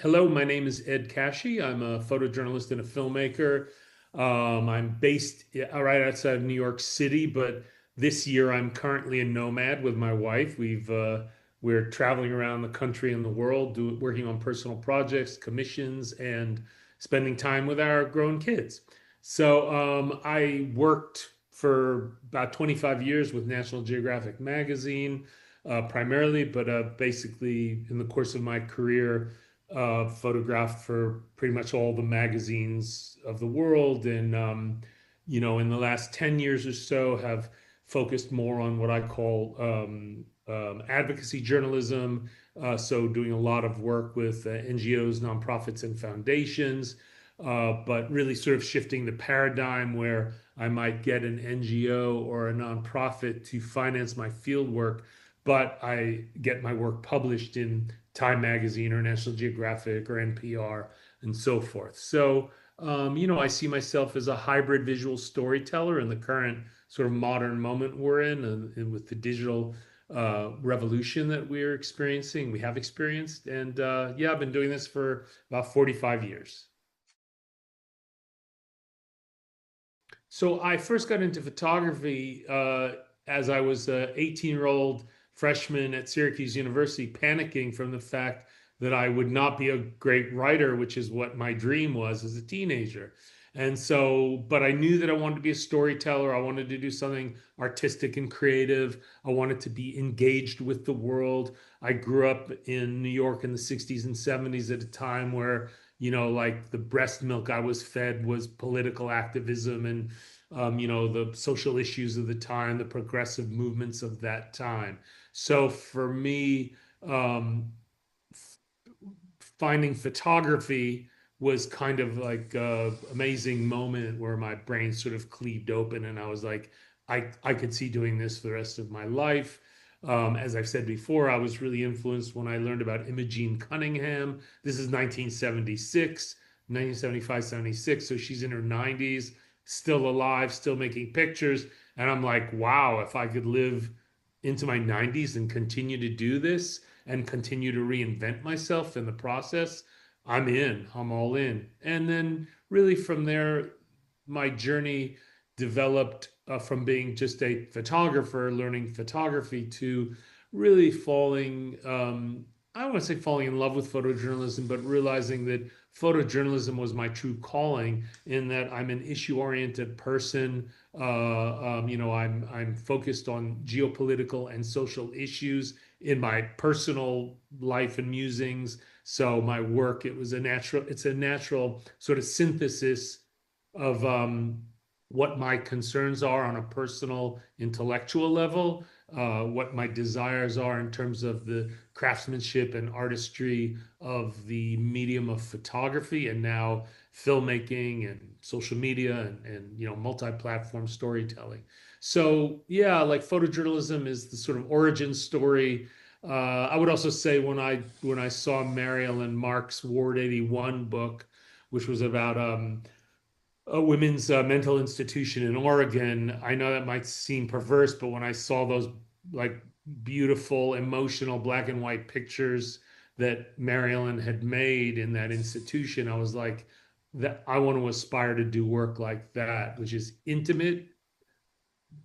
Hello, my name is Ed Kashi. I'm a photojournalist and a filmmaker. I'm based right outside of New York City, but this year I'm currently a nomad with my wife. We're traveling around the country and the world, working on personal projects, commissions, and spending time with our grown kids. I worked for about 25 years with National Geographic magazine, primarily, but basically in the course of my career photographed for pretty much all the magazines of the world. And, in the last 10 years or so, have focused more on what I call advocacy journalism. So, doing a lot of work with NGOs, nonprofits, and foundations, but really sort of shifting the paradigm where I might get an NGO or a nonprofit to finance my field work, but I get my work published in Time Magazine or National Geographic or NPR and so forth. I see myself as a hybrid visual storyteller in the current sort of modern moment we're in, and with the digital revolution that we're experiencing, we have experienced. And yeah, I've been doing this for about 45 years. So I first got into photography as I was an 18-year-old freshman at Syracuse University, panicking from the fact that I would not be a great writer, which is what my dream was as a teenager. But I knew that I wanted to be a storyteller. I wanted to do something artistic and creative. I wanted to be engaged with the world. I grew up in New York in the 60s and 70s at a time where like the breast milk I was fed was political activism and, the social issues of the time, the progressive movements of that time. So for me, um, finding photography was kind of like a amazing moment where my brain sort of cleaved open and I was like, I could see doing this for the rest of my life. As I've said before, I was really influenced when I learned about Imogene Cunningham. This is 1976, 1975, 76. So she's in her 90s, still alive, still making pictures. And I'm like, wow, if I could live into my 90s and continue to do this and continue to reinvent myself in the process, I'm in, I'm all in. And then, really, from there, my journey developed from being just a photographer, learning photography, to really falling, I don't want to say falling in love with photojournalism, but realizing that photojournalism was my true calling, in that I'm an issue-oriented person. I'm focused on geopolitical and social issues in my personal life and musings. So my work, it's a natural sort of synthesis of what my concerns are on a personal intellectual level, what my desires are in terms of the craftsmanship and artistry of the medium of photography, and now filmmaking and social media and multi-platform storytelling. So yeah, like photojournalism is the sort of origin story. I would also say when I saw Mary Ellen Mark's Ward 81 book, which was about a women's mental institution in Oregon. I know that might seem perverse, but when I saw those like beautiful, emotional black and white pictures that Mary Ellen had made in that institution, I was like, that I want to aspire to do work like that, which is intimate,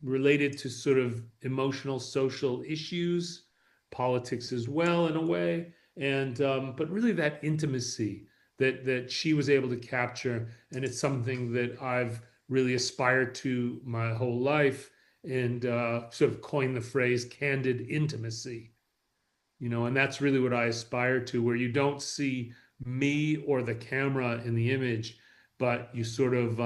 related to sort of emotional, social issues, politics as well in a way, and but really that intimacy that she was able to capture, and it's something that I've really aspired to my whole life, and sort of coined the phrase "candid intimacy." And that's really what I aspire to, where you don't see me or the camera in the image, but you sort of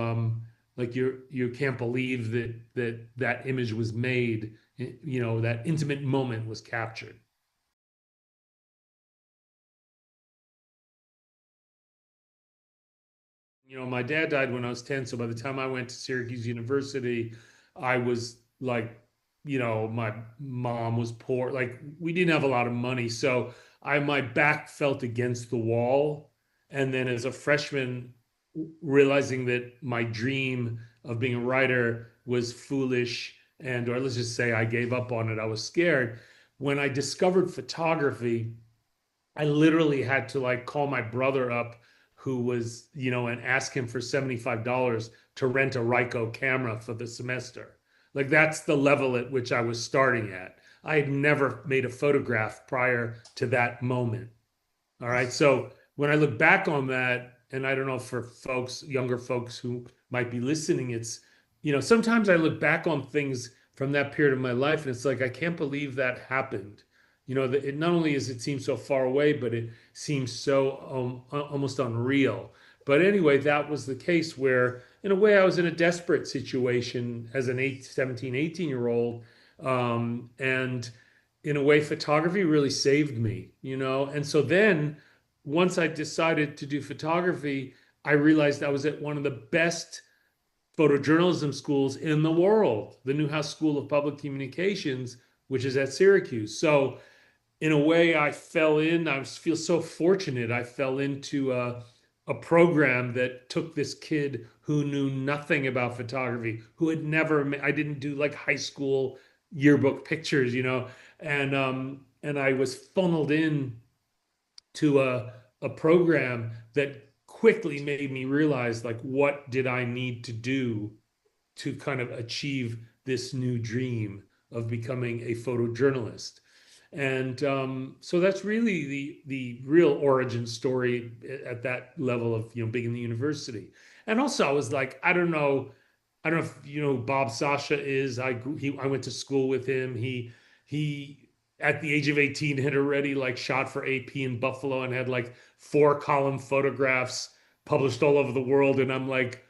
like you can't believe that image was made, that intimate moment was captured. My dad died when I was 10, so by the time I went to Syracuse University, I was like, my mom was poor. Like, we didn't have a lot of money, so my back felt against the wall. And then as a freshman, realizing that my dream of being a writer was foolish, or let's just say I gave up on it, I was scared. When I discovered photography, I literally had to like call my brother up who was, and ask him for $75 to rent a Ryko camera for the semester. Like that's the level at which I was starting at. I had never made a photograph prior to that moment. All right. So when I look back on that, and I don't know for folks, younger folks who might be listening, sometimes I look back on things from that period of my life and it's like, I can't believe that happened. That it not only is it seems so far away, but it seems so almost unreal. But anyway, that was the case where, in a way, I was in a desperate situation as an 17, 18 year old. And in a way, photography really saved me. And so then once I decided to do photography, I realized I was at one of the best photojournalism schools in the world, the Newhouse School of Public Communications, which is at Syracuse. So in a way, I feel so fortunate. I fell into a program that took this kid who knew nothing about photography, who had never, I didn't do like high school yearbook pictures, and I was funneled in to a program that quickly made me realize like what did I need to do to kind of achieve this new dream of becoming a photojournalist. And so that's really the real origin story at that level of being in the university. And also, I was like, I don't know if you know who Bob Sasha is. I went to school with him. He at the age of 18 had already like shot for AP in Buffalo and had like 4 column photographs published all over the world. And I'm like,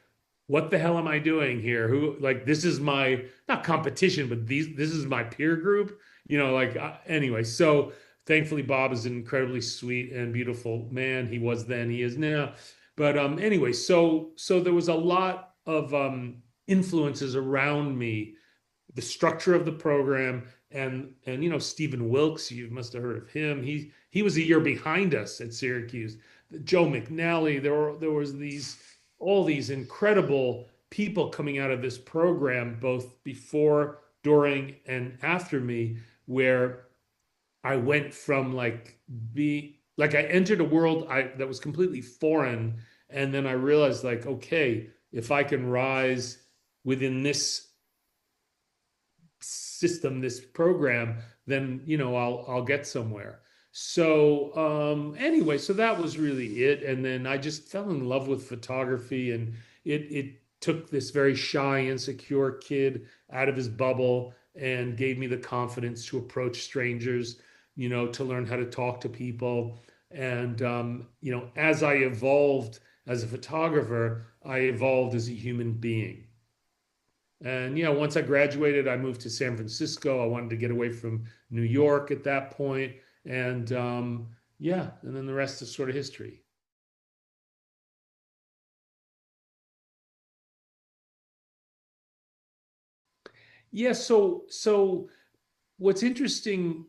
what the hell am I doing here? Who like this is my not competition, but this is my peer group. Anyway. So thankfully, Bob is an incredibly sweet and beautiful man. He was then, he is now. But anyway, so there was a lot of influences around me, the structure of the program, and Stephen Wilkes, you must have heard of him. He was a year behind us at Syracuse. Joe McNally, there was these all these incredible people coming out of this program, both before, during, and after me, where I went from like I entered a world that was completely foreign, and then I realized like, okay, if I can rise within this system, this program, then I'll get somewhere. So anyway, so that was really it. And then I just fell in love with photography, and it took this very shy, insecure kid out of his bubble and gave me the confidence to approach strangers, to learn how to talk to people. And as I evolved as a photographer, I evolved as a human being. And once I graduated, I moved to San Francisco. I wanted to get away from New York at that point, and yeah, and then the rest is sort of history. Yeah, so what's interesting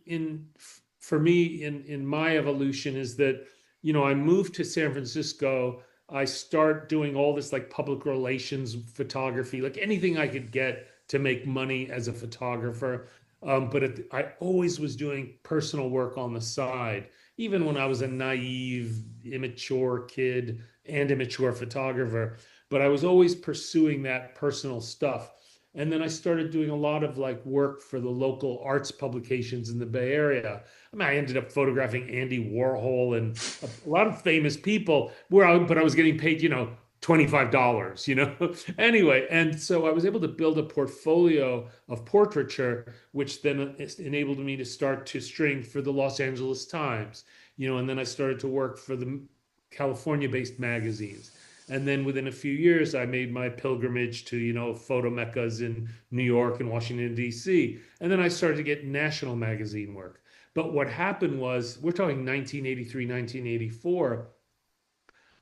for me in my evolution is that I moved to San Francisco. I start doing all this like public relations photography, like anything I could get to make money as a photographer. But I always was doing personal work on the side, even when I was a naive, immature kid and immature photographer. But I was always pursuing that personal stuff. And then I started doing a lot of like work for the local arts publications in the Bay Area. I mean, I ended up photographing Andy Warhol and a lot of famous people but I was getting paid, $25. Anyway, and so I was able to build a portfolio of portraiture, which then enabled me to start to string for the Los Angeles Times, and then I started to work for the California-based magazines. And then within a few years, I made my pilgrimage to, photo meccas in New York and Washington, D.C. And then I started to get national magazine work. But what happened was, we're talking 1983, 1984,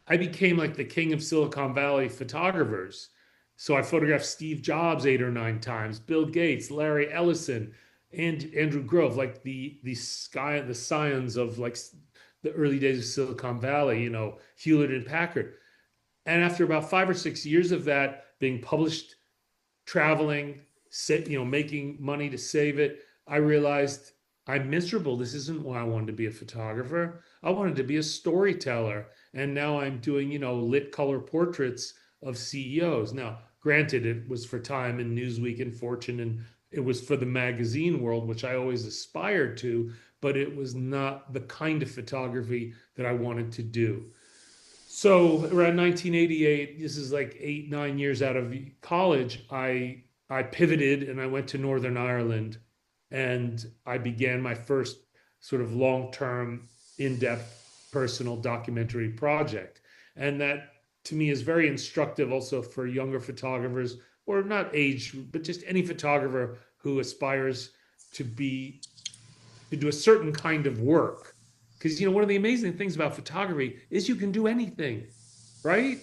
I became like the king of Silicon Valley photographers. So I photographed Steve Jobs 8 or 9 times, Bill Gates, Larry Ellison, and Andrew Grove, like the scions of like the early days of Silicon Valley, Hewlett and Packard. And after about 5 or 6 years of that being published, traveling, making money to save it, I realized I'm miserable. This isn't why I wanted to be a photographer. I wanted to be a storyteller. And now I'm doing, lit color portraits of CEOs. Now, granted, it was for Time and Newsweek and Fortune, and it was for the magazine world, which I always aspired to, but it was not the kind of photography that I wanted to do. So around 1988, this is like 8, 9 years out of college, I pivoted and I went to Northern Ireland, and I began my first sort of long-term, in-depth personal documentary project. And that to me is very instructive also for younger photographers, or not age, but just any photographer who aspires to be to do a certain kind of work. Because one of the amazing things about photography is you can do anything, right?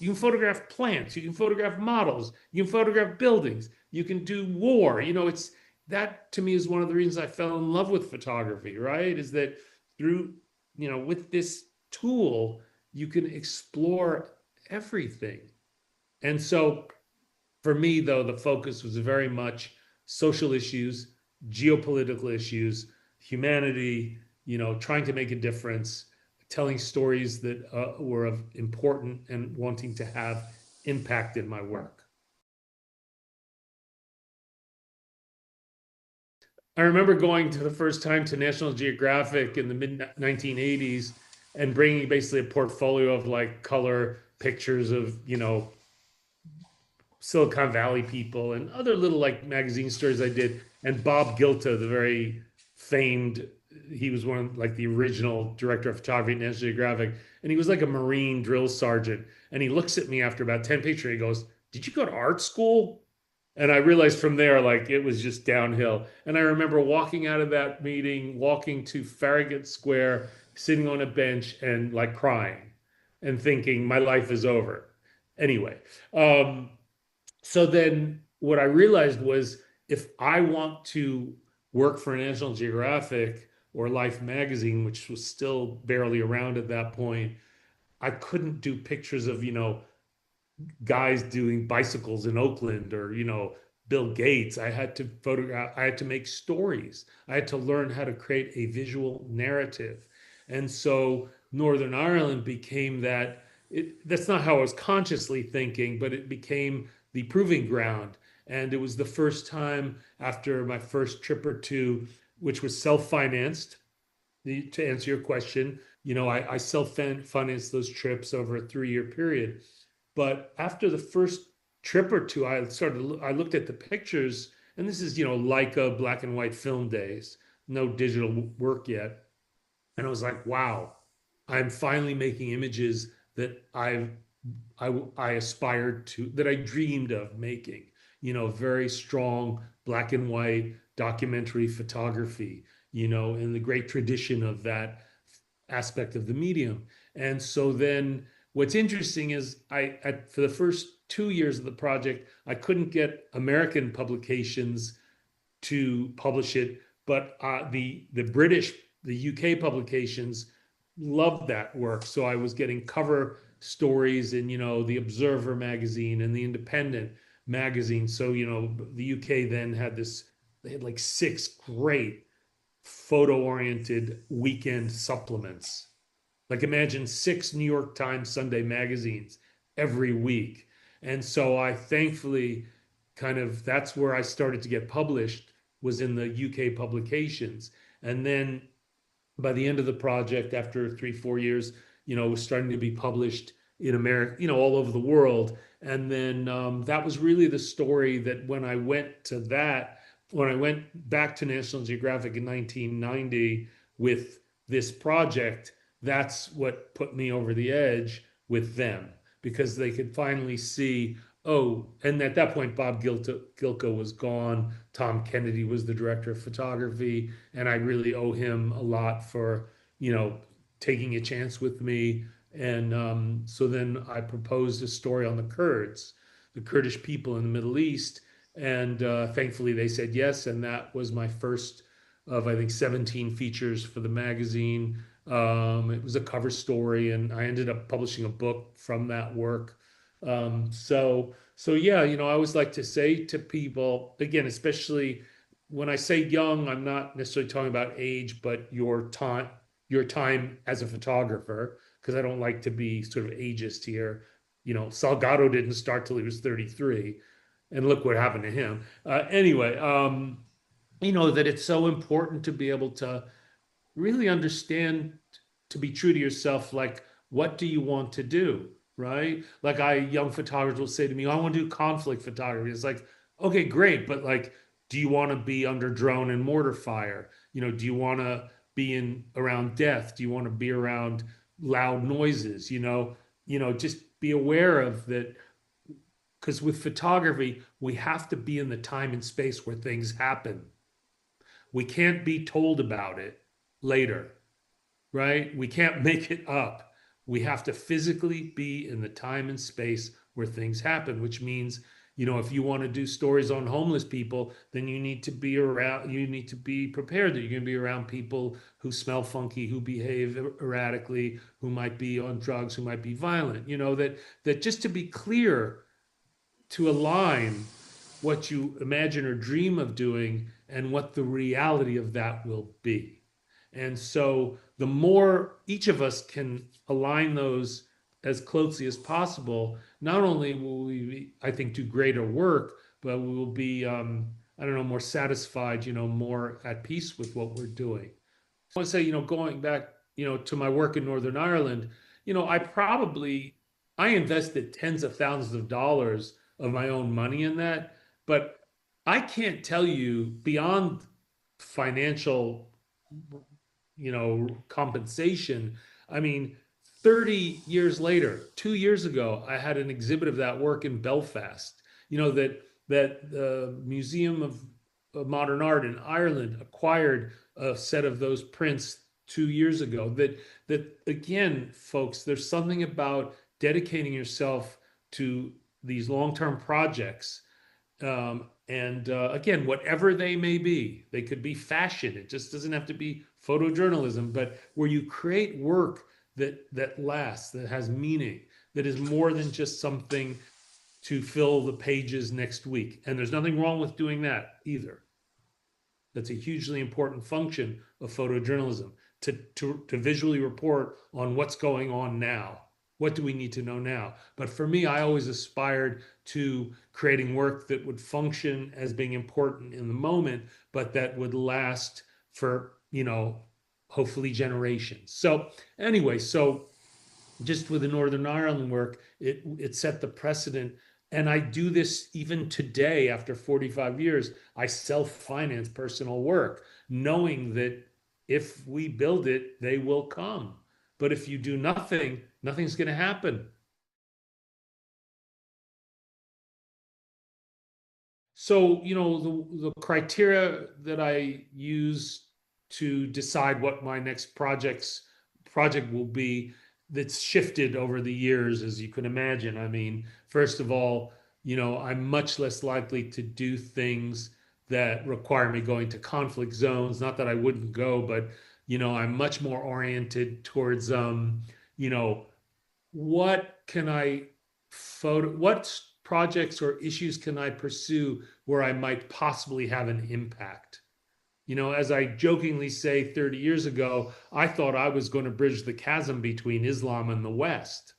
You can photograph plants, you can photograph models, you can photograph buildings, you can do war. It's that to me is one of the reasons I fell in love with photography, right? Is that through, with this tool, you can explore everything. And so for me, though, the focus was very much social issues, geopolitical issues, humanity, trying to make a difference, telling stories that were of important and wanting to have impact in my work. I remember going to the first time to National Geographic in the mid 1980s and bringing basically a portfolio of like color pictures of, Silicon Valley people and other little like magazine stories I did. And Bob Gilta, the very famed, he was one of like the original director of photography at National Geographic. And he was like a Marine drill sergeant. And he looks at me after about 10 pictures. He goes, "Did you go to art school?" And I realized from there, like it was just downhill. And I remember walking out of that meeting, walking to Farragut Square, sitting on a bench and like crying and thinking my life is over. Anyway, um, so then what I realized was if I want to work for National Geographic or Life magazine, which was still barely around at that point, I couldn't do pictures of, guys doing bicycles in Oakland or, Bill Gates. I had to photograph, I had to make stories. I had to learn how to create a visual narrative. And so Northern Ireland became that. That's not how I was consciously thinking, but it became the proving ground. And it was the first time after my first trip or two, which was self-financed. To answer your question, I self-financed those trips over a 3-year period. But after the first trip or two, I looked at the pictures, and this is, Leica black and white film days, no digital work yet. And I was like, wow, I'm finally making images that I aspired to, that I dreamed of making, very strong black and white documentary photography, in the great tradition of that aspect of the medium. And so then what's interesting is for the first 2 years of the project, I couldn't get American publications to publish it, but the British, the UK publications loved that work. So I was getting cover stories in the Observer magazine and the Independent magazine. So the UK then had this. They had like 6 great photo-oriented weekend supplements. Like imagine 6 New York Times Sunday magazines every week. And so I thankfully kind of that's where I started to get published was in the UK publications. And then by the end of the project, after 3, 4 years, it was starting to be published in America, all over the world. And then that was really the story that when I went back to National Geographic in 1990 with this project, that's what put me over the edge with them because they could finally see, oh, and at that point, Gilka was gone. Tom Kennedy was the director of photography, and I really owe him a lot for, you know, taking a chance with me. And so then I proposed a story on the Kurds, the Kurdish people in the Middle East, and thankfully they said yes, and that was my first of I think 17 features for the magazine. It was a cover story, and I ended up publishing a book from that work. So yeah, I always like to say to people again, especially when I say young, I'm not necessarily talking about age, but your time as a photographer, because I don't like to be sort of ageist here. Salgado didn't start till he was 33, and look what happened to him. Anyway, that it's so important to be able to really understand, to be true to yourself, like what do you want to do, right? Like young photographers will say to me, "Oh, I want to do conflict photography." It's like, okay, great, but like, do you want to be under drone and mortar fire? Do you want to be in around death? Do you want to be around loud noises? Just be aware of that, because with photography, we have to be in the time and space where things happen. We can't be told about it later, right? We can't make it up. We have to physically be in the time and space where things happen, which means, if you want to do stories on homeless people, then you need to be prepared that you're going to be around people who smell funky, who behave erratically, who might be on drugs, who might be violent. That just to be clear, to align what you imagine or dream of doing and what the reality of that will be. And so the more each of us can align those as closely as possible, not only will we, I think, do greater work, but we will be, I don't know, more satisfied, more at peace with what we're doing. I want to say, going back, to my work in Northern Ireland, I invested tens of thousands of dollars of my own money in that, but I can't tell you beyond financial, compensation. I mean, 30 years later, 2 years ago, I had an exhibit of that work in Belfast. That the Museum of Modern Art in Ireland acquired a set of those prints 2 years ago. That again, folks, there's something about dedicating yourself to these long-term projects, and again, whatever they may be, they could be fashion. It just doesn't have to be photojournalism, but where you create work that lasts, that has meaning, that is more than just something to fill the pages next week. And there's nothing wrong with doing that either. That's a hugely important function of photojournalism, to visually report on what's going on now. What do we need to know now? But for me, I always aspired to creating work that would function as being important in the moment, but that would last for, hopefully generations. So anyway, so just with the Northern Ireland work, it set the precedent. And I do this even today after 45 years. I self-finance personal work, knowing that if we build it, they will come. But if you do nothing, nothing's going to happen. So, the criteria that I use to decide what my next project will be, that's shifted over the years, as you can imagine. I mean, first of all, I'm much less likely to do things that require me going to conflict zones. Not that I wouldn't go, but I'm much more oriented towards you know, what projects or issues can I pursue where I might possibly have an impact? As I jokingly say, 30 years ago, I thought I was going to bridge the chasm between Islam and the West.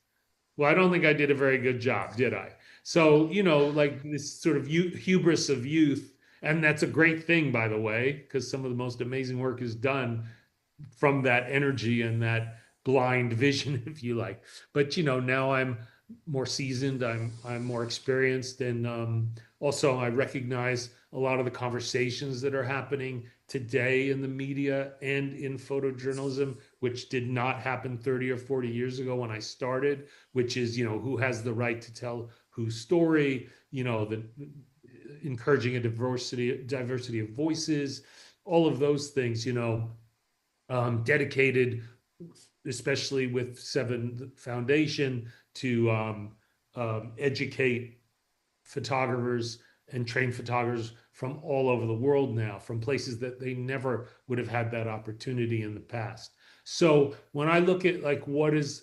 Well, I don't think I did a very good job, did I? So, like this sort of hubris of youth, and that's a great thing, by the way, because some of the most amazing work is done from that energy and that blind vision, if you like. But now I'm more seasoned. I'm more experienced, and also I recognize a lot of the conversations that are happening today in the media and in photojournalism, which did not happen 30 or 40 years ago when I started. Which is, who has the right to tell whose story? The encouraging a diversity of voices, all of those things. Dedicated, especially with Seven Foundation, to educate photographers and train photographers from all over the world now, from places that they never would have had that opportunity in the past. So when I look at like what is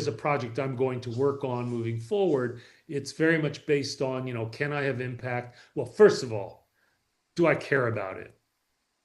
a project I'm going to work on moving forward, it's very much based on, can I have impact? Well, first of all, do I care about it?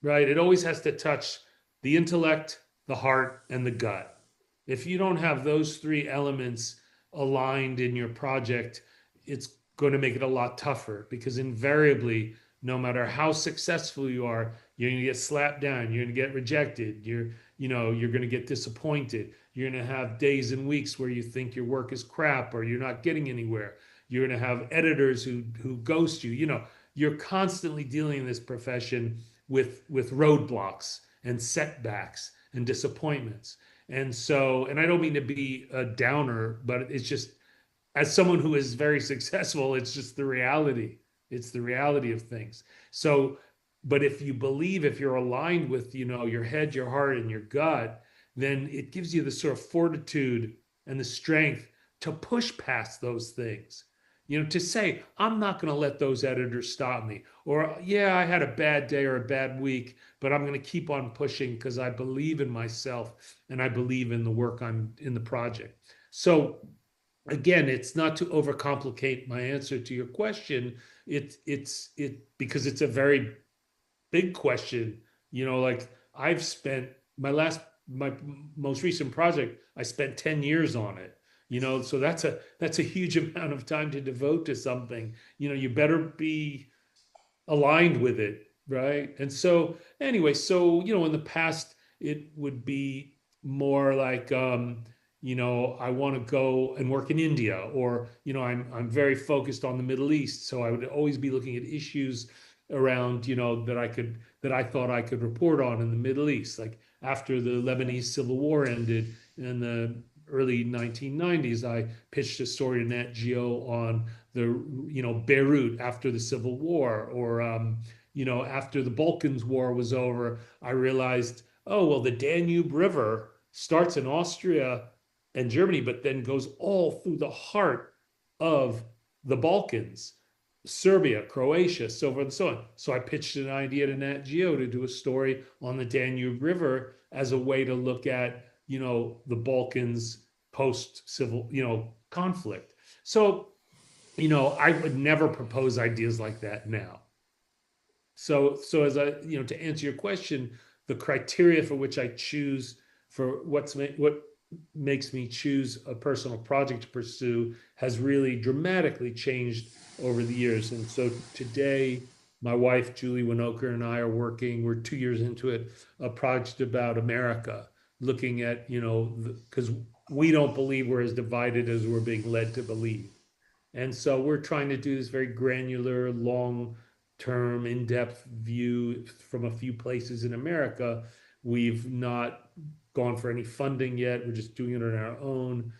Right? It always has to touch the intellect, the heart, and the gut. If you don't have those three elements aligned in your project, it's going to make it a lot tougher because invariably, no matter how successful you are, you're going to get slapped down, you're going to get rejected, you're going to get disappointed. You're going to have days and weeks where you think your work is crap or you're not getting anywhere. You're going to have editors who ghost you. You're constantly dealing in this profession with roadblocks and setbacks and disappointments. And I don't mean to be a downer, but it's just as someone who is very successful, it's just the reality. It's the reality of things. So, but if you believe, if you're aligned with, your head, your heart, and your gut, then it gives you the sort of fortitude and the strength to push past those things. To say, I'm not going to let those editors stop me. Or, yeah, I had a bad day or a bad week, but I'm going to keep on pushing because I believe in myself and I believe in the work I'm in the project. So, again, it's not to overcomplicate my answer to your question. It because it's a very big question. Like I've spent my most recent project, I spent 10 years on it. So that's a huge amount of time to devote to something. You better be aligned with it, right? And so anyway, so in the past it would be more like I want to go and work in India, or I'm very focused on the Middle East, so I would always be looking at issues around that I thought I could report on in the Middle East, like after the Lebanese civil war ended in the early 1990s. I pitched a story to Nat Geo on the Beirut after the Civil War, or after the Balkans War was over. I realized, oh well, the Danube River starts in Austria and Germany, but then goes all through the heart of the Balkans, Serbia, Croatia, so forth and so on. So I pitched an idea to Nat Geo to do a story on the Danube River as a way to look at the Balkans post civil conflict. So I would never propose ideas like that now. So as to answer your question, the criteria for which I choose for what makes me choose a personal project to pursue has really dramatically changed over the years. And so today, my wife Julie Winoker and I are working. We're 2 years into it, a project about America, looking at because we don't believe we're as divided as we're being led to believe. And so we're trying to do this very granular, long term, in depth view from a few places in America. We've not gone for any funding yet. We're just doing it on our own.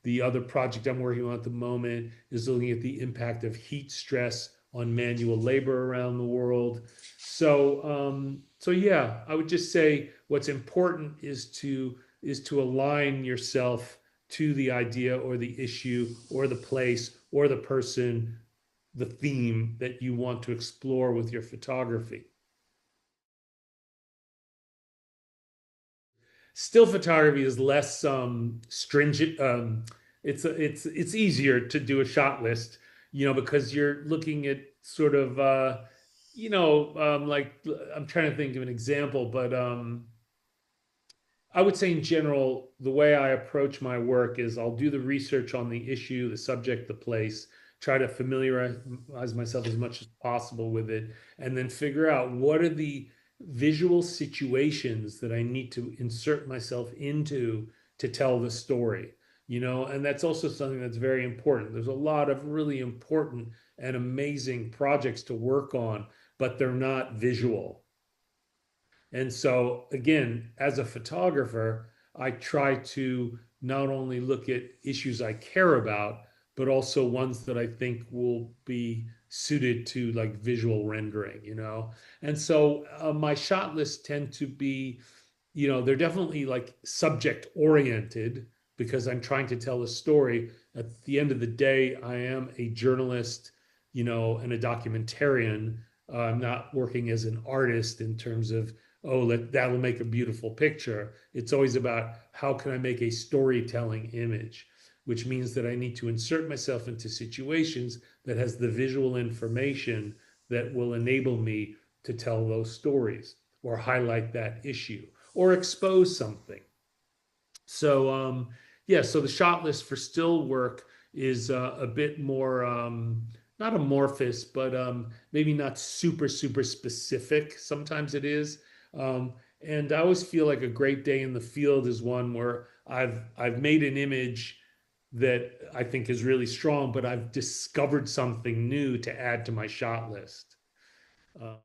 The other project I'm working on at the moment is looking at the impact of heat stress on manual labor around the world. So yeah, I would just say what's important is to align yourself to the idea or the issue or the place or the person, the theme that you want to explore with your photography. Still photography is less stringent. It's easier to do a shot list, because you're looking at sort of like I'm trying to think of an example, but I would say in general, the way I approach my work is I'll do the research on the issue, the subject, the place, try to familiarize myself as much as possible with it, and then figure out what are the visual situations that I need to insert myself into to tell the story. And that's also something that's very important. There's a lot of really important and amazing projects to work on, but they're not visual. And so, again, as a photographer, I try to not only look at issues I care about, but also ones that I think will be suited to like visual rendering. And so my shot lists tend to be, they're definitely like subject oriented because I'm trying to tell a story. At the end of the day, I am a journalist, and a documentarian. I'm not working as an artist in terms of, oh, that'll make a beautiful picture. It's always about how can I make a storytelling image, which means that I need to insert myself into situations that has the visual information that will enable me to tell those stories or highlight that issue or expose something. So yeah, so the shot list for still work is a bit more not amorphous, but maybe not super specific. Sometimes it is. Um, and I always feel like a great day in the field is one where I've made an image that I think is really strong, but I've discovered something new to add to my shot list. Uh,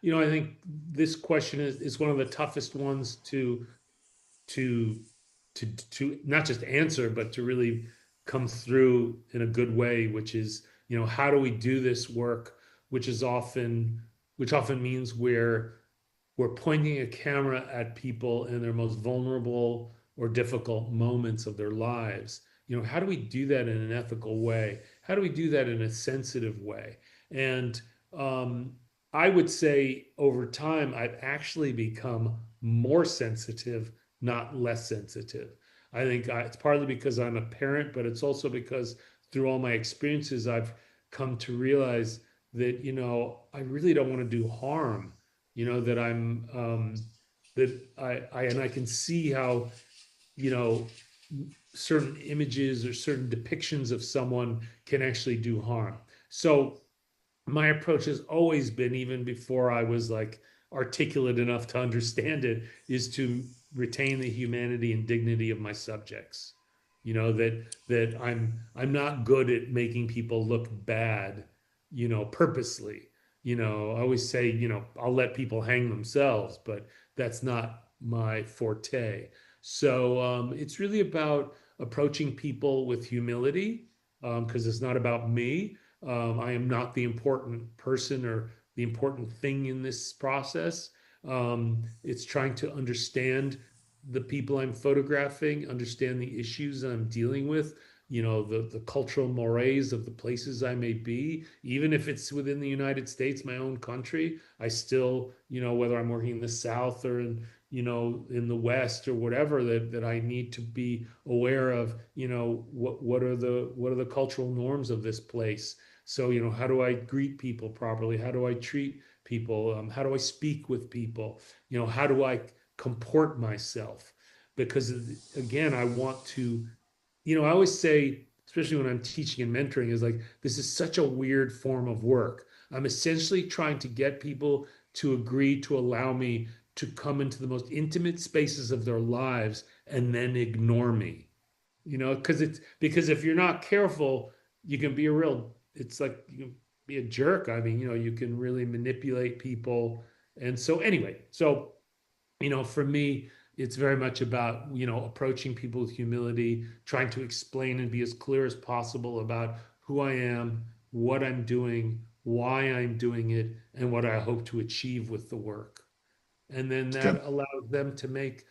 I think this question is one of the toughest ones to to not just answer, but to really come through in a good way, which is, how do we do this work, which is often which often means we're pointing a camera at people in their most vulnerable or difficult moments of their lives. How do we do that in an ethical way? How do we do that in a sensitive way? And um, I would say over time, I've actually become more sensitive, not less sensitive. I think it's partly because I'm a parent, but it's also because through all my experiences, I've come to realize that, I really don't want to do harm, that I can see how, you know, certain images or certain depictions of someone can actually do harm. So my approach has always been, even before I was like articulate enough to understand it, is to retain the humanity and dignity of my subjects. That I'm not good at making people look bad, purposely. I always say, I'll let people hang themselves, but that's not my forte. So it's really about approaching people with humility, because it's not about me. I am not the important person or the important thing in this process. It's trying to understand the people I'm photographing, understand the issues I'm dealing with, the cultural mores of the places I may be, even if it's within the United States, my own country. I still, whether I'm working in the South or in the West or whatever, that I need to be aware of, what are the cultural norms of this place. So, how do I greet people properly? How do I treat people? How do I speak with people? How do I comport myself? Because again, I want to, I always say, especially when I'm teaching and mentoring, is like, this is such a weird form of work. I'm essentially trying to get people to agree to allow me to come into the most intimate spaces of their lives and then ignore me. Because if you're not careful, you can be a real, it's like you can be a jerk. I mean, you can really manipulate people. And so anyway, so for me, it's very much about, approaching people with humility, trying to explain and be as clear as possible about who I am, what I'm doing, why I'm doing it, and what I hope to achieve with the work. And then that allows them to make,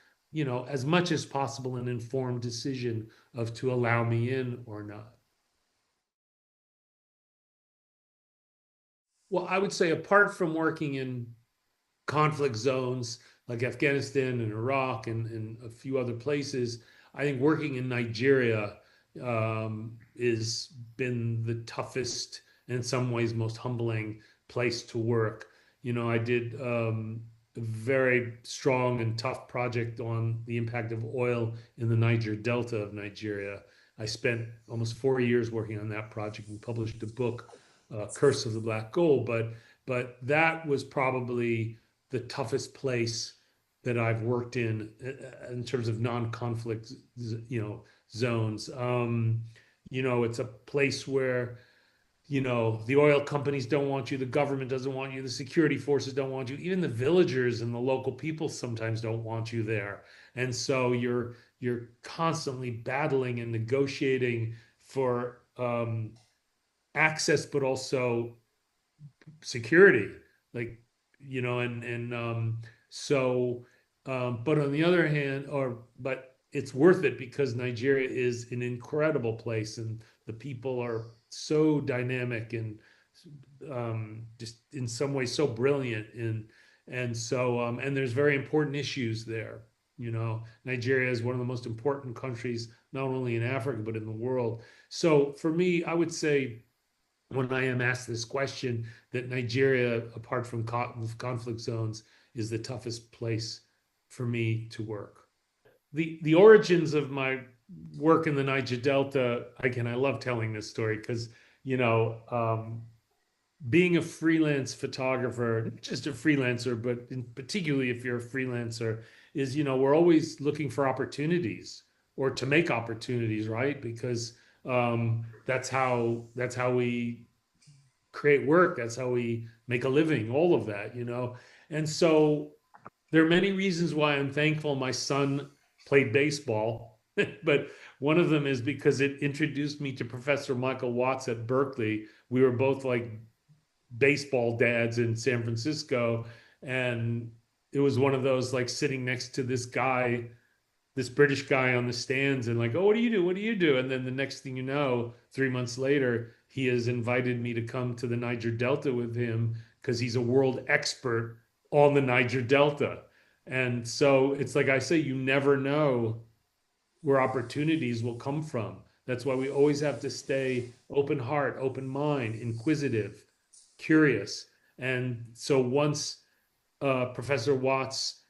as much as possible an informed decision of to allow me in or not. Well, I would say apart from working in conflict zones like Afghanistan and Iraq and a few other places, I think working in Nigeria has been the toughest and in some ways most humbling place to work. I did a very strong and tough project on the impact of oil in the Niger Delta of Nigeria. I spent almost 4 years working on that project. We published a book, Curse of the Black Gold, but that was probably the toughest place that I've worked in terms of non-conflict, zones. It's a place where, the oil companies don't want you, the government doesn't want you, the security forces don't want you, even the villagers and the local people sometimes don't want you there. And so you're constantly battling and negotiating for access, but also security, like, and so but on the other hand, but it's worth it because Nigeria is an incredible place and the people are so dynamic and just in some ways so brilliant, and there's very important issues there. Nigeria is one of the most important countries not only in Africa but in the world. So for me, I would say when I am asked this question, that Nigeria, apart from conflict zones, is the toughest place for me to work. The origins of my work in the Niger Delta, again, I love telling this story because, you know, being a freelance photographer, not just a freelancer, but particularly if you're a freelancer, is, we're always looking for opportunities or to make opportunities, right? Because that's how we create work. That's how we make a living, all of that. And so there are many reasons why I'm thankful my son played baseball, but one of them is because it introduced me to Professor Michael Watts at Berkeley. We were both like baseball dads in San Francisco. And it was one of those like sitting next to this guy, this British guy on the stands, and like, oh, what do you do? What do you do? And then the next thing you know, 3 months later, he has invited me to come to the Niger Delta with him because he's a world expert on the Niger Delta. And so it's like I say, you never know where opportunities will come from. That's why we always have to stay open heart, open mind, inquisitive, curious. And so once Professor Watts,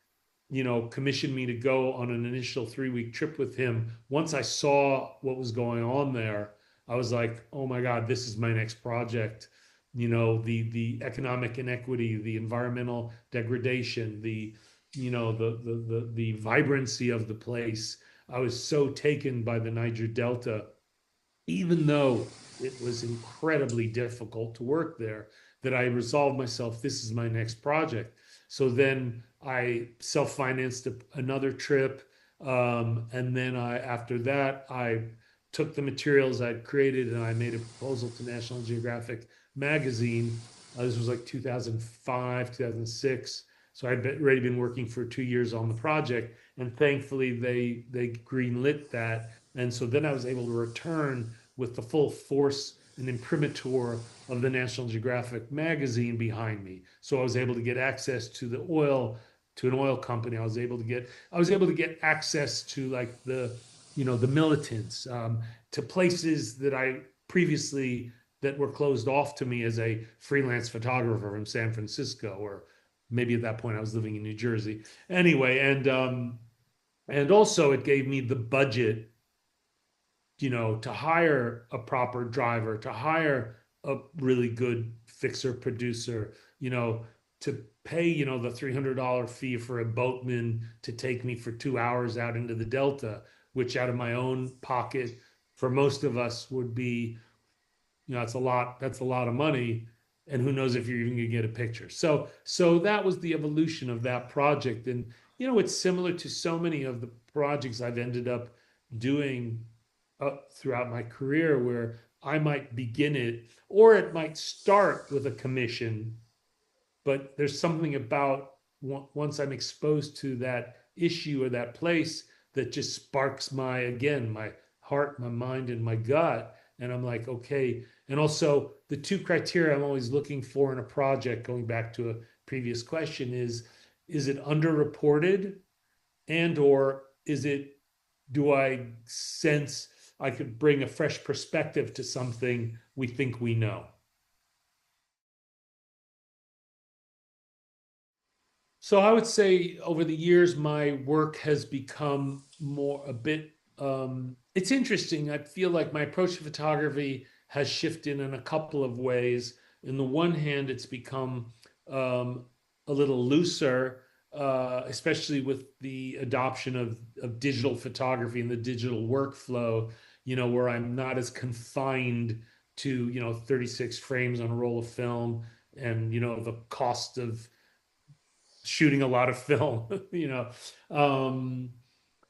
commissioned me to go on an initial 3 week trip with him, once I saw what was going on there, I was like, oh my God, this is my next project. The economic inequity, the environmental degradation, the vibrancy of the place. I was so taken by the Niger Delta, even though it was incredibly difficult to work there, that I resolved myself, this is my next project. So then I self-financed another trip. And then after that, I took the materials I'd created and I made a proposal to National Geographic magazine. This was like 2005, 2006. So I'd already been working for 2 years on the project, and thankfully they greenlit that. And so then I was able to return with the full force and imprimatur of the National Geographic magazine behind me. So I was able to get access to an oil company. I was able to get access to like the militants, to places that I previously that were closed off to me as a freelance photographer from San Francisco, or maybe at that point I was living in New Jersey. Anyway, and also it gave me the budget, to hire a proper driver, to hire a really good fixer producer, to pay, the $300 fee for a boatman to take me for 2 hours out into the Delta, which out of my own pocket for most of us would be, that's a lot of money. And who knows if you're even going to get a picture. So that was the evolution of that project. And, it's similar to so many of the projects I've ended up doing throughout my career, where I might begin it, or it might start with a commission, but there's something about once I'm exposed to that issue or that place that just sparks my heart, my mind, and my gut. And I'm like, okay. And also, the two criteria I'm always looking for in a project, going back to a previous question, is it underreported, and or do I sense I could bring a fresh perspective to something we think we know? So I would say over the years, my work has become more a bit. It's interesting. I feel like my approach to photography has shifted in a couple of ways. In the one hand, it's become um, a little looser, especially with the adoption of digital photography and the digital workflow. Where I'm not as confined to 36 frames on a roll of film, and the cost of shooting a lot of film. Um,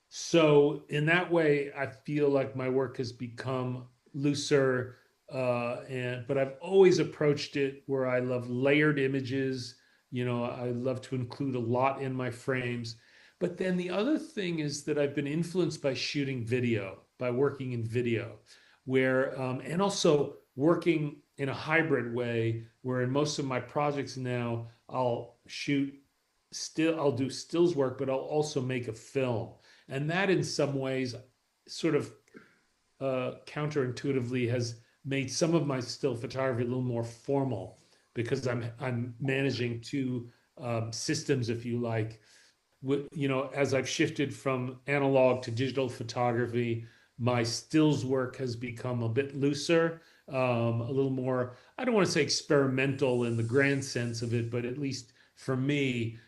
so in that way, I feel like my work has become looser, but I've always approached it where I love layered images. I love to include a lot in my frames. But then the other thing is that I've been influenced by shooting video, by working in video, and also working in a hybrid way, where in most of my projects now, I'll do stills work, but I'll also make a film. And that in some ways sort of counterintuitively has made some of my still photography a little more formal because I'm managing two systems, if you like. As I've shifted from analog to digital photography, my stills work has become a bit looser, a little more, I don't want to say experimental in the grand sense of it, but at least for me,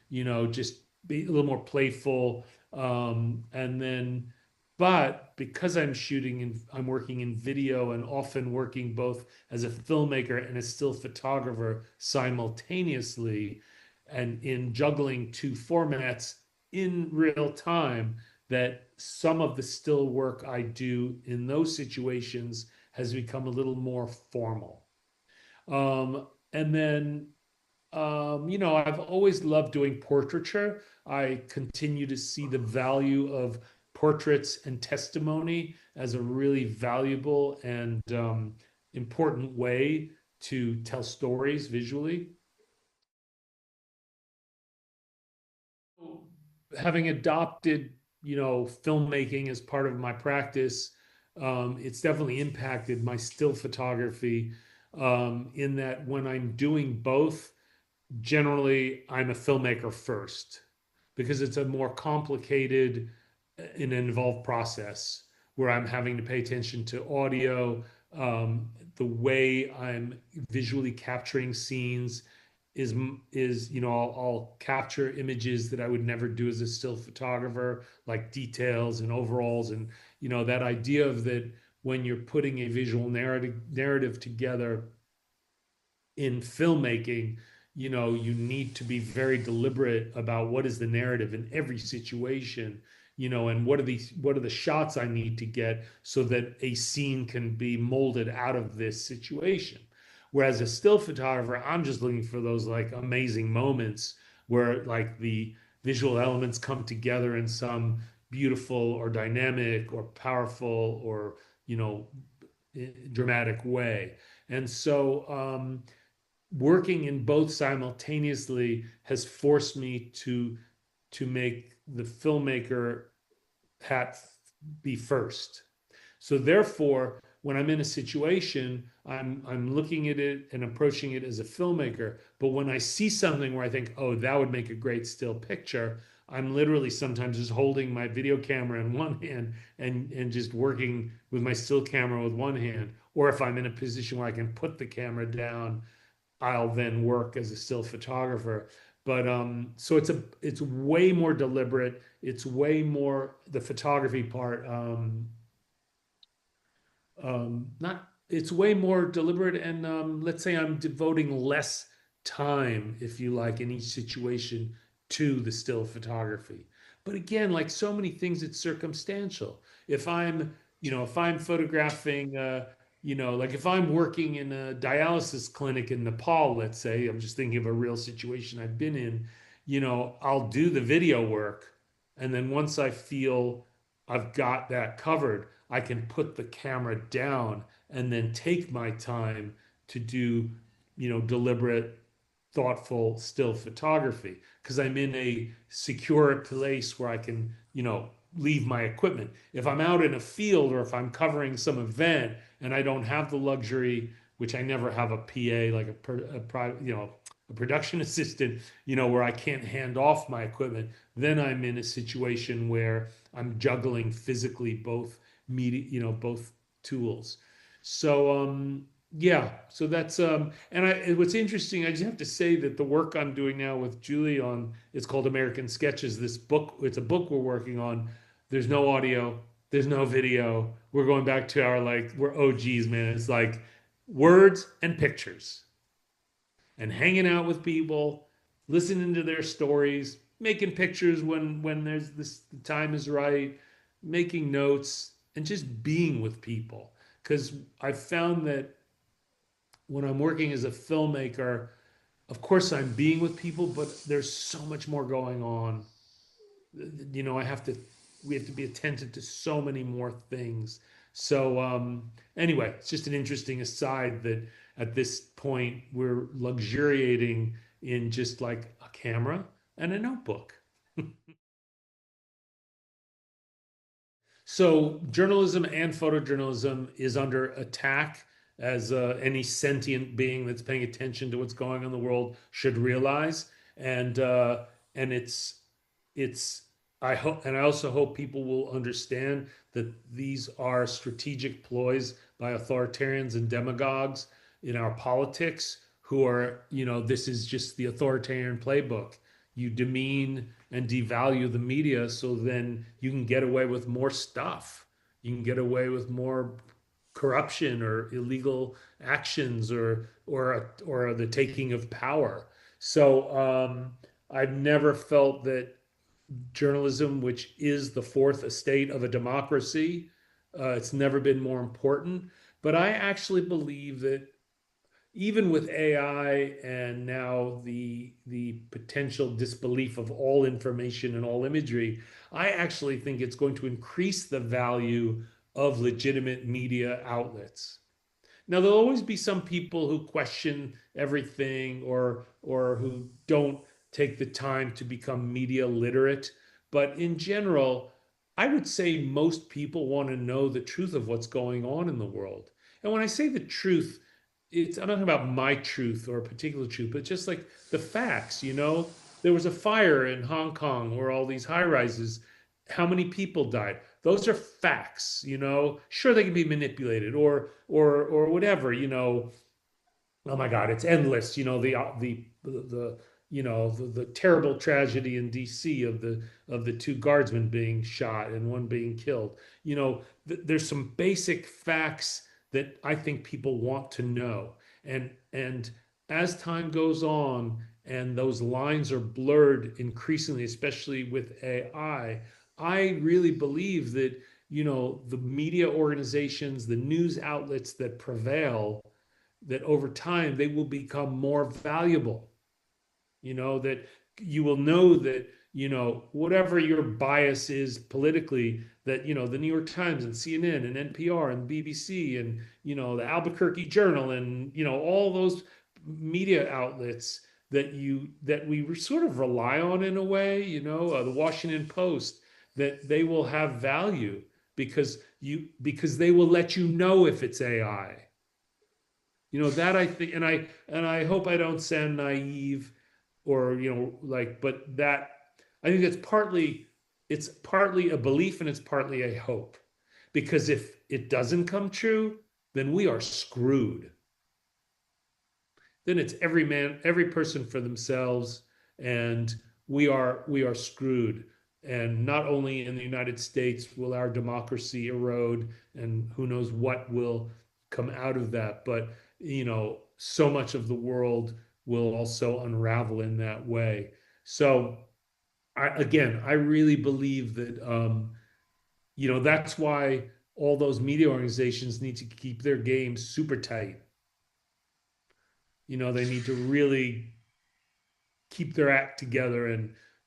just be a little more playful. And then, but because I'm working in video and often working both as a filmmaker and a still photographer simultaneously, and in juggling two formats in real time, that some of the still work I do in those situations has become a little more formal. And then, I've always loved doing portraiture. I continue to see the value of portraits and testimony as a really valuable and important way to tell stories visually. Having adopted, filmmaking as part of my practice, it's definitely impacted my still photography, in that when I'm doing both, generally I'm a filmmaker first because it's a more complicated and involved process where I'm having to pay attention to audio, the way I'm visually capturing scenes is I'll capture images that I would never do as a still photographer, like details and overalls, and that idea of that when you're putting a visual narrative together in filmmaking, you need to be very deliberate about what is the narrative in every situation, and what are the shots I need to get so that a scene can be molded out of this situation. Whereas a still photographer, I'm just looking for those like amazing moments where like the visual elements come together in some beautiful or dynamic or powerful or dramatic way. And so working in both simultaneously has forced me to make the filmmaker hat be first. So therefore, when I'm in a situation, I'm looking at it and approaching it as a filmmaker. But when I see something where I think, oh, that would make a great still picture, I'm literally sometimes just holding my video camera in one hand and just working with my still camera with one hand. Or if I'm in a position where I can put the camera down, I'll then work as a still photographer. But so it's way more deliberate. It's way more the photography part. Not It's way more deliberate, and let's say I'm devoting less time, if you like, in each situation to the still photography. But again, like so many things, it's circumstantial. If I'm photographing, like if I'm working in a dialysis clinic in Nepal, let's say, I'm just thinking of a real situation I've been in, I'll do the video work, and then once I feel I've got that covered, I can put the camera down and then take my time to do, deliberate, thoughtful still photography because I'm in a secure place where I can, leave my equipment. If I'm out in a field or if I'm covering some event and I don't have the luxury, which I never have a PA, like a production assistant, where I can't hand off my equipment, then I'm in a situation where I'm juggling physically both media, both tools. So yeah, so that's what's interesting, I just have to say that the work I'm doing now with Julie on, it's called American Sketches. This book, it's a book we're working on. There's no audio, there's no video. We're going back to our like we're OGs, man. It's like words and pictures and hanging out with people, listening to their stories, making pictures when there's this the time is right, making notes, and just being with people. Because I've found that when I'm working as a filmmaker, of course I'm being with people, but there's so much more going on. I have to we have to be attentive to so many more things. So anyway, it's just an interesting aside that at this point we're luxuriating in just like a camera and a notebook. So journalism and photojournalism is under attack as any sentient being that's paying attention to what's going on in the world should realize. And it's I hope, and I also hope people will understand that these are strategic ploys by authoritarians and demagogues in our politics who are, this is just the authoritarian playbook. You demean and devalue the media so then you can get away with more stuff. You can get away with more corruption or illegal actions or the taking of power. So I've never felt that journalism, which is the fourth estate of a democracy, it's never been more important. But I actually believe that even with AI and now the potential disbelief of all information and all imagery, I actually think it's going to increase the value of legitimate media outlets. Now, there'll always be some people who question everything or who don't take the time to become media literate. But in general, I would say most people want to know the truth of what's going on in the world. And when I say the truth, I'm not talking about my truth or a particular truth, but just like the facts, there was a fire in Hong Kong where all these high rises, how many people died? Those are facts. Sure, they can be manipulated or whatever. Oh my God, it's endless. The terrible tragedy in D.C. of the two guardsmen being shot and one being killed. There's some basic facts that I think people want to know, and as time goes on and those lines are blurred increasingly, especially with AI, I really believe that the media organizations, the news outlets that prevail, that over time they will become more valuable. That you will know that whatever your bias is politically, that the New York Times and CNN and NPR and BBC and the Albuquerque Journal and all those media outlets that we sort of rely on in a way, the Washington Post, that they will have value because they will let you know if it's AI. That I think, and I hope I don't sound naive or but that I think it's partly a belief and it's partly a hope, because if it doesn't come true, then we are screwed. Then it's every person for themselves, and we are screwed. And not only in the United States will our democracy erode, and who knows what will come out of that, but so much of the world will also unravel in that way. So I really believe that that's why all those media organizations need to keep their game super tight. They need to really keep their act together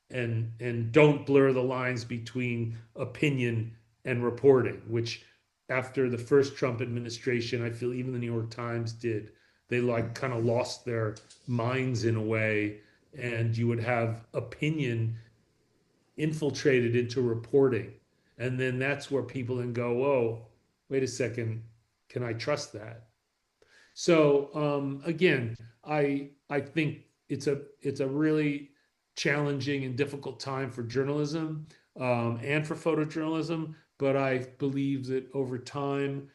and don't blur the lines between opinion and reporting, which after the first Trump administration, I feel even the New York Times did. They like kind of lost their minds in a way, and you would have opinion infiltrated into reporting. And then that's where people then go, "Oh, wait a second, can I trust that?" So again, I think it's a really challenging and difficult time for journalism and for photojournalism. But I believe that over time,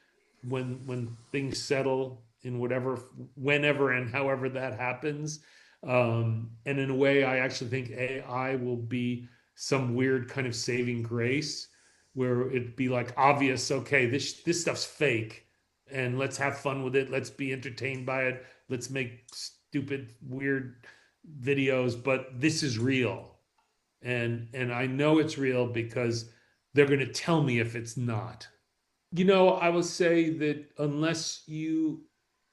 when things settle in whenever and however that happens, and in a way, I actually think AI will be some weird kind of saving grace where it'd be like obvious, okay, this stuff's fake and let's have fun with it. Let's be entertained by it. Let's make stupid, weird videos, but this is real. And I know it's real because they're going to tell me if it's not. I will say that unless you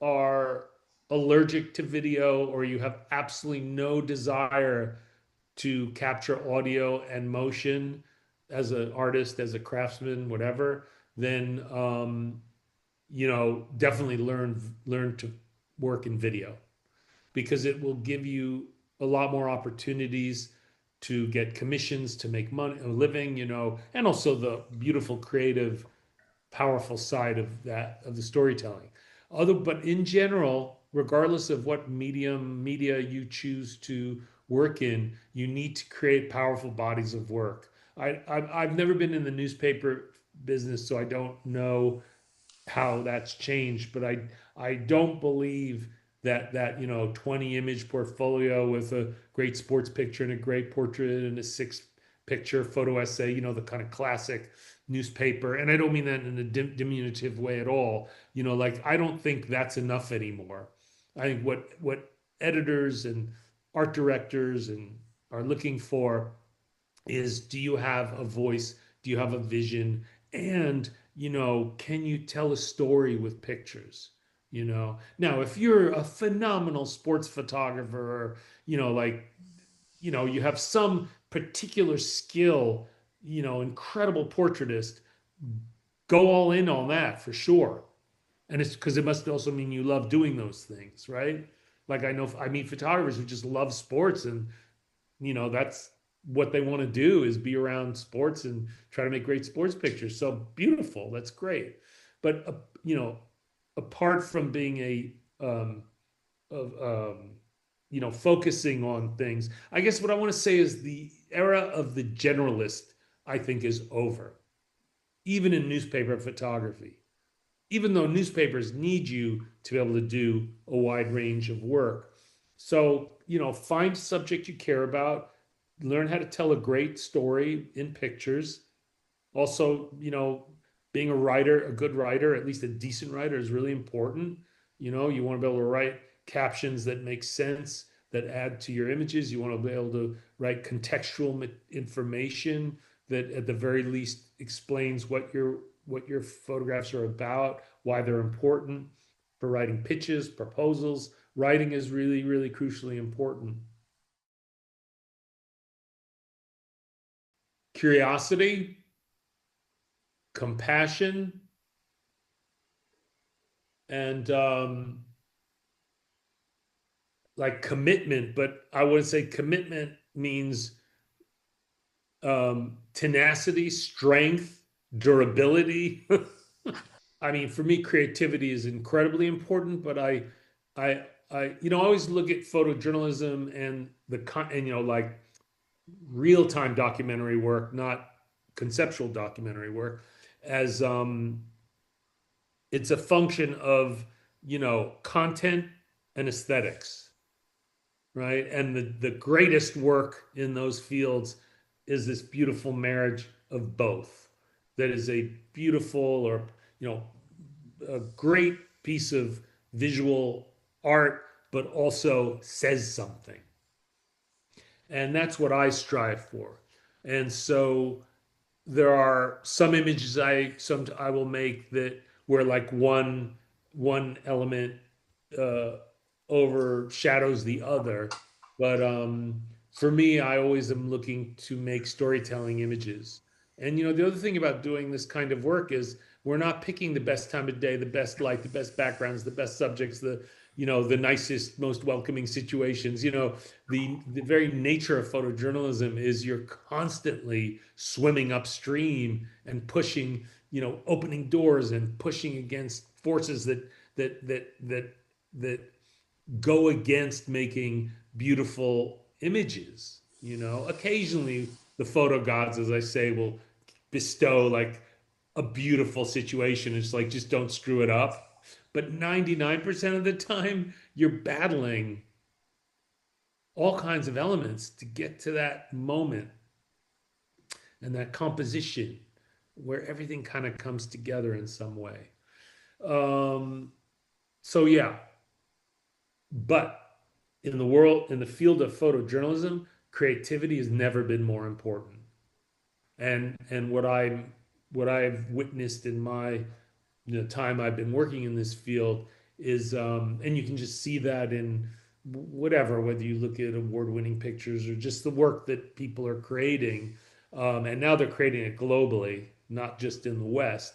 are allergic to video or you have absolutely no desire to capture audio and motion as an artist, as a craftsman, whatever, then definitely learn to work in video, because it will give you a lot more opportunities to get commissions, to make money, a living, and also the beautiful, creative, powerful side of the storytelling. But in general, regardless of what media you choose to work in, you need to create powerful bodies of work. I've never been in the newspaper business, so I don't know how that's changed, but I don't believe that 20 image portfolio with a great sports picture and a great portrait and a six picture photo essay, the kind of classic newspaper. And I don't mean that in a diminutive way at all. Like I don't think that's enough anymore. I think what editors and art directors and are looking for is, do you have a voice? Do you have a vision? And, can you tell a story with pictures? Now, if you're a phenomenal sports photographer, or, like, you have some particular skill, incredible portraitist, go all in on that for sure. And it's because it must also mean you love doing those things, right? Like I meet photographers who just love sports, and that's what they want to do, is be around sports and try to make great sports pictures. So beautiful, that's great. But apart from being a of focusing on things, I guess what I want to say is the era of the generalist, I think, is over, even in newspaper photography. Even though newspapers need you to be able to do a wide range of work. So, find a subject you care about, learn how to tell a great story in pictures. Also, being a writer, a good writer, at least a decent writer, is really important. You want to be able to write captions that make sense, that add to your images. You want to be able to write contextual information that at the very least explains what your photographs are about, why they're important for writing pitches, proposals. Writing is really, really crucially important. Curiosity, compassion, and like commitment. But I would say commitment means tenacity, strength, durability. I mean, for me, creativity is incredibly important, but I always look at photojournalism and like real-time documentary work, not conceptual documentary work, as it's a function of, content and aesthetics, right? And the greatest work in those fields is this beautiful marriage of both. That is a beautiful, or, you know, a great piece of visual art, but also says something. And that's what I strive for. And so there are some images I will make that where like one element uh, overshadows the other. But for me, I always am looking to make storytelling images. And the other thing about doing this kind of work is we're not picking the best time of day, the best light, the best backgrounds, the best subjects, the nicest, most welcoming situations. The very nature of photojournalism is you're constantly swimming upstream and pushing, opening doors and pushing against forces that go against making beautiful images. Occasionally the photo gods, as I say, will bestow like a beautiful situation. It's like, just don't screw it up. But 99% of the time, you're battling all kinds of elements to get to that moment and that composition where everything kind of comes together in some way. Um, so yeah, but in the field of photojournalism, creativity has never been more important. And what I've witnessed in my time I've been working in this field is, and you can just see that in whatever, whether you look at award-winning pictures or just the work that people are creating, and now they're creating it globally, not just in the West.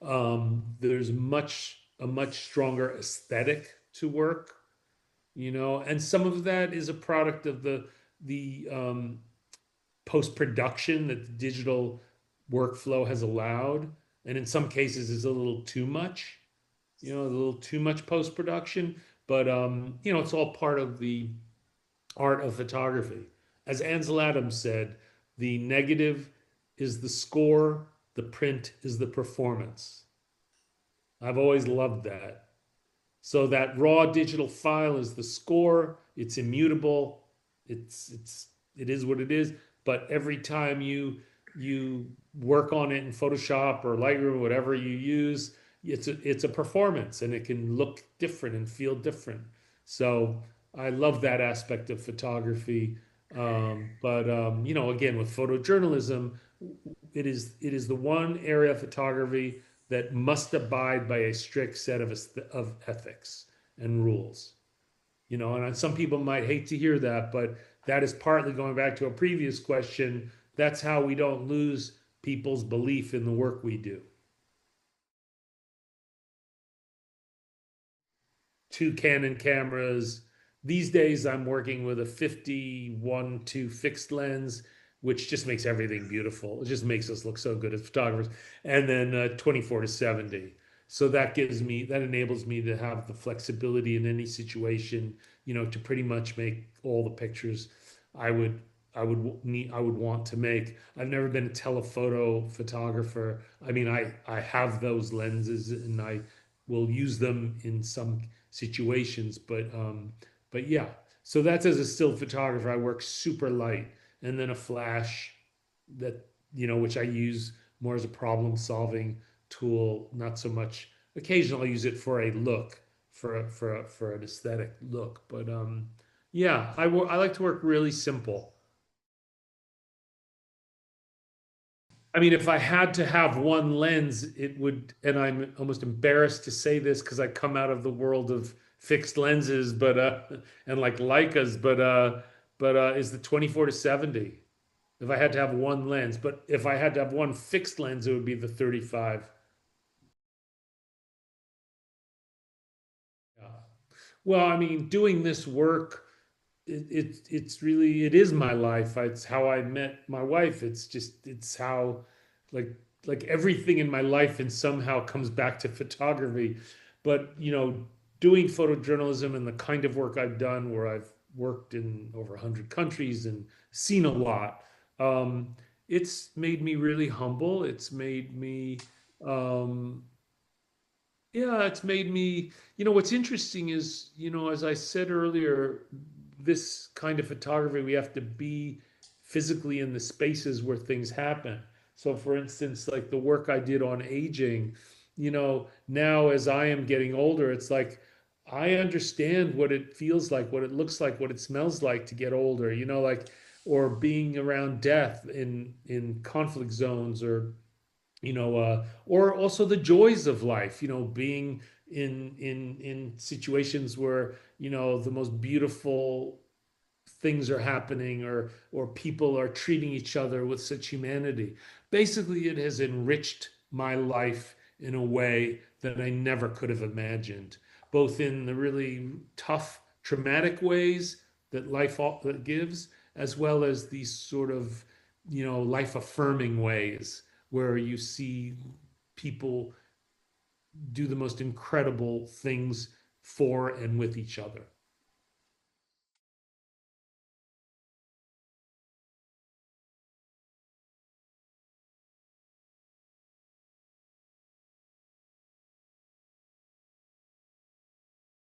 There's a much stronger aesthetic to work, and some of that is a product of the post production that the digital workflow has allowed, and in some cases is a little too much. a little too much post production, but it's all part of the art of photography. As Ansel Adams said, the negative is the score, the print is the performance. I've always loved that. So that raw digital file is the score. It's immutable. It is what it is. But every time you work on it in Photoshop or Lightroom, whatever you use, it's a performance, and it can look different and feel different. So I love that aspect of photography. But again, with photojournalism, it is the one area of photography that must abide by a strict set of ethics and rules. And some people might hate to hear that, but that is partly going back to a previous question. That's how we don't lose people's belief in the work we do. Two Canon cameras. These days, I'm working with a 51 2 fixed lens, which just makes everything beautiful. It just makes us look so good as photographers. And then 24 to 70. So that enables me to have the flexibility in any situation, to pretty much make all the pictures I would I would want to make. I've never been a telephoto photographer. I mean, I have those lenses and I will use them in some situations. But yeah, so that's as a still photographer. I work super light, and then a flash that which I use more as a problem solving tool, not so much. Occasionally, I use it for a look, for an aesthetic look. But yeah, I like to work really simple. I mean, if I had to have one lens, it would, and I'm almost embarrassed to say this because I come out of the world of fixed lenses, but and like Leicas, but is the 24 to 70. If I had to have one lens, but if I had to have one fixed lens, it would be the 35. Yeah. Well, I mean, doing this work, it is my life. It's how I met my wife. It's how like everything in my life and somehow comes back to photography. But doing photojournalism and the kind of work I've done, where I've worked in over 100 countries and seen a lot, it's made me really humble. It's made me um, yeah, it's made me, what's interesting is, as I said earlier, this kind of photography, we have to be physically in the spaces where things happen. So, for instance, like the work I did on aging, now as I am getting older, it's like I understand what it feels like, what it looks like, what it smells like to get older, like, or being around death in conflict zones, or also the joys of life, being in situations where the most beautiful things are happening, or people are treating each other with such humanity. Basically, it has enriched my life in a way that I never could have imagined, both in the really tough, traumatic ways that that gives, as well as these sort of, life affirming ways where you see people do the most incredible things for and with each other.